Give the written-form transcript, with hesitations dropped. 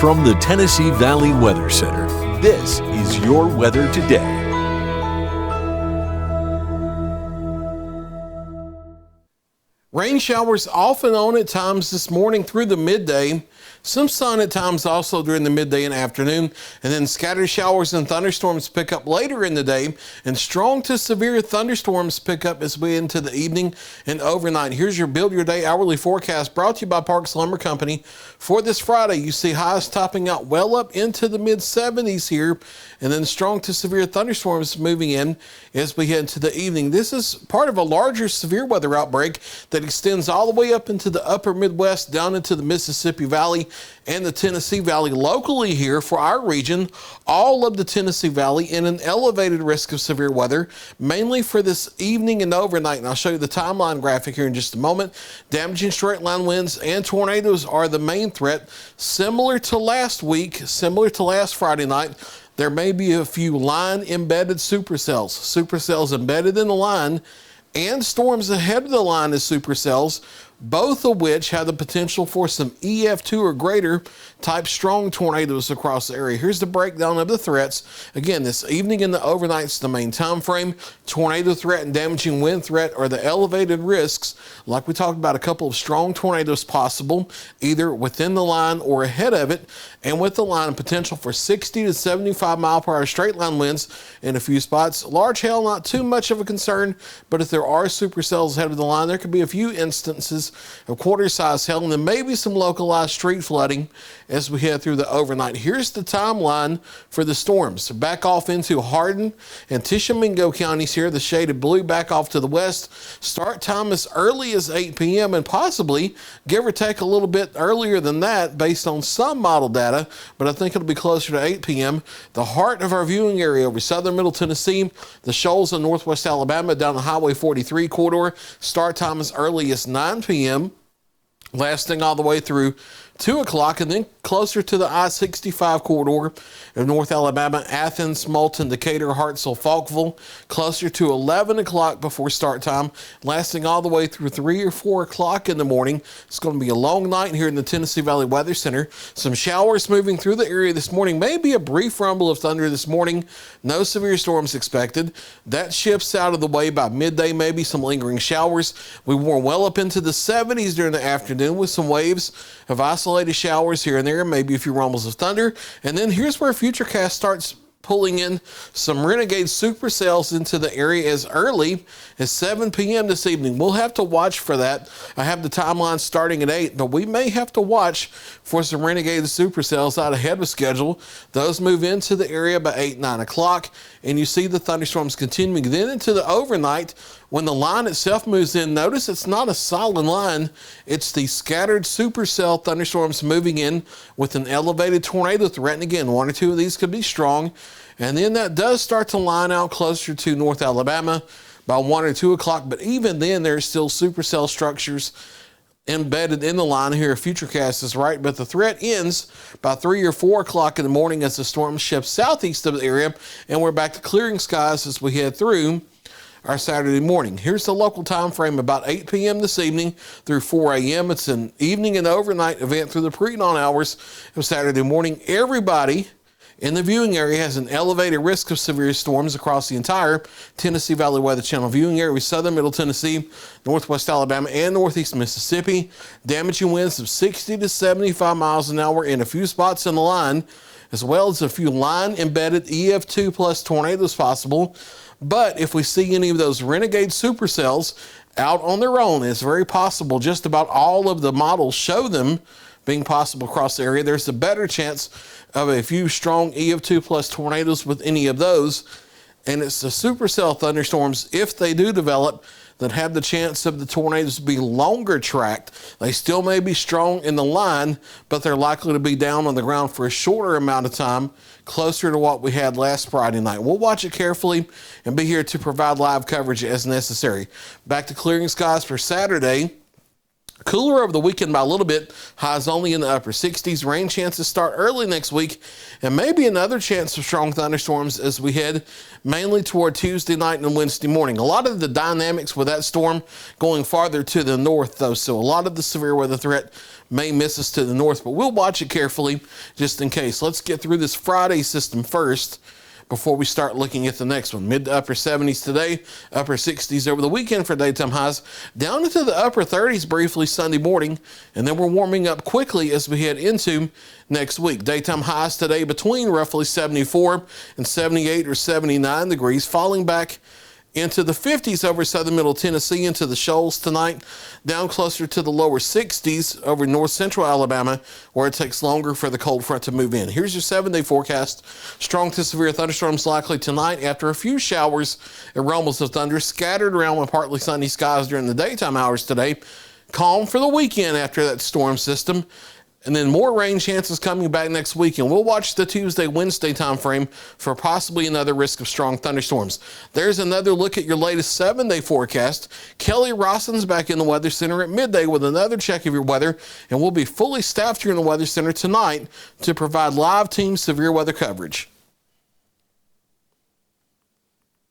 From the Tennessee Valley Weather Center, this is your weather today. Rain showers off and on at times this morning through the midday. Some sun at times also during the midday and afternoon, and then scattered showers and thunderstorms pick up later in the day, and strong to severe thunderstorms pick up as we into the evening and overnight. Here's your Build Your Day hourly forecast brought to you by Parks Lumber Company. For this Friday, you see highs topping out well up into the mid-70s here, and then strong to severe thunderstorms moving in as we head into the evening. This is part of a larger severe weather outbreak that extends all the way up into the upper Midwest, down into the Mississippi Valley and the Tennessee Valley. Locally here for our region, all of the Tennessee Valley in an elevated risk of severe weather, mainly for this evening and overnight. And I'll show you the timeline graphic here in just a moment. Damaging straight line winds and tornadoes are the main threat. Similar to last week, similar to last Friday night, there may be a few line embedded supercells embedded in the line, and storms ahead of the line as supercells, both of which have the potential for some EF2 or greater type strong tornadoes across the area. Here's the breakdown of the threats. Again, this evening and the overnight's the main time frame. Tornado threat and damaging wind threat are the elevated risks. Like we talked about, a couple of strong tornadoes possible, either within the line or ahead of it. And with the line, potential for 60 to 75 mile per hour straight line winds in a few spots. Large hail, not too much of a concern, but if there are supercells ahead of the line, there could be a few instances of quarter-size hail, and then maybe some localized street flooding as we head through the overnight. Here's the timeline for the storms. Back off into Hardin and Tishomingo counties here, the shaded blue back off to the west. Start time as early as 8 p.m. and possibly, give or take a little bit earlier than that based on some model data, but I think it'll be closer to 8 p.m. The heart of our viewing area over southern middle Tennessee, the shoals in northwest Alabama down the Highway 43 corridor. Start time as early as 9 p.m. lasting all the way through 2 o'clock, and then closer to the I-65 corridor of North Alabama, Athens, Moulton, Decatur, Hartselle, Falkville, closer to 11 o'clock before start time, lasting all the way through 3 or 4 o'clock in the morning. It's going to be a long night here in the Tennessee Valley Weather Center. Some showers moving through the area this morning, maybe a brief rumble of thunder this morning. No severe storms expected. That shifts out of the way by midday, maybe some lingering showers. We warm well up into the 70s during the afternoon with some waves of isolated showers here and there, maybe a few rumbles of thunder. And then here's where Futurecast starts pulling in some renegade supercells into the area as early as 7 p.m. this evening. We'll have to watch for that. I have the timeline starting at 8, but we may have to watch for some renegade supercells out ahead of schedule. Those move into the area by 8, 9 o'clock, and you see the thunderstorms continuing. Then into the overnight, when the line itself moves in, notice it's not a solid line. It's the scattered supercell thunderstorms moving in with an elevated tornado threat. And again, 1 or 2 of these could be strong. And then that does start to line out closer to North Alabama by 1 or 2 o'clock. But even then, there's still supercell structures embedded in the line here. Futurecast is right, but the threat ends by 3 or 4 o'clock in the morning as the storm shifts southeast of the area, and we're back to clearing skies as we head through our Saturday morning. Here's the local time frame, about 8 p.m. this evening through 4 a.m. It's an evening and overnight event through the pre-dawn hours of Saturday morning. Everybody in the viewing area has an elevated risk of severe storms across the entire Tennessee Valley Weather Channel viewing area with southern middle Tennessee, northwest Alabama, and northeast Mississippi. Damaging winds of 60 to 75 miles an hour in a few spots in the line, as well as a few line-embedded EF2 plus tornadoes possible. But if we see any of those renegade supercells out on their own, it's very possible. Just about all of the models show them being possible across the area. There's a better chance of a few strong EF2 plus tornadoes with any of those. And it's the supercell thunderstorms, if they do develop, that have the chance of the tornadoes to be longer tracked. They still may be strong in the line, but they're likely to be down on the ground for a shorter amount of time, closer to what we had last Friday night. We'll watch it carefully and be here to provide live coverage as necessary. Back to clearing skies for Saturday. Cooler over the weekend by a little bit. Highs only in the upper 60s. Rain chances start early next week, and maybe another chance of strong thunderstorms as we head mainly toward Tuesday night and Wednesday morning. A lot of the dynamics with that storm going farther to the north, though, so a lot of the severe weather threat may miss us to the north, but we'll watch it carefully just in case. Let's get through this Friday system first before we start looking at the next one. Mid to upper 70s today, upper 60s over the weekend for daytime highs, down into the upper 30s briefly Sunday morning, and then we're warming up quickly as we head into next week. Daytime highs today between roughly 74 and 78 or 79 degrees, falling back into the 50s over southern middle Tennessee, into the shoals tonight, down closer to the lower 60s over north central Alabama, where it takes longer for the cold front to move in. Here's your 7-day forecast. Strong to severe thunderstorms likely tonight after a few showers and rumbles of thunder scattered around with partly sunny skies during the daytime hours today. Calm for the weekend after that storm system. And then more rain chances coming back next week, and we'll watch the Tuesday, Wednesday time frame for possibly another risk of strong thunderstorms. There's another look at your latest 7-day forecast. Kelly Rosson's back in the Weather Center at midday with another check of your weather, and we'll be fully staffed here in the Weather Center tonight to provide live team severe weather coverage.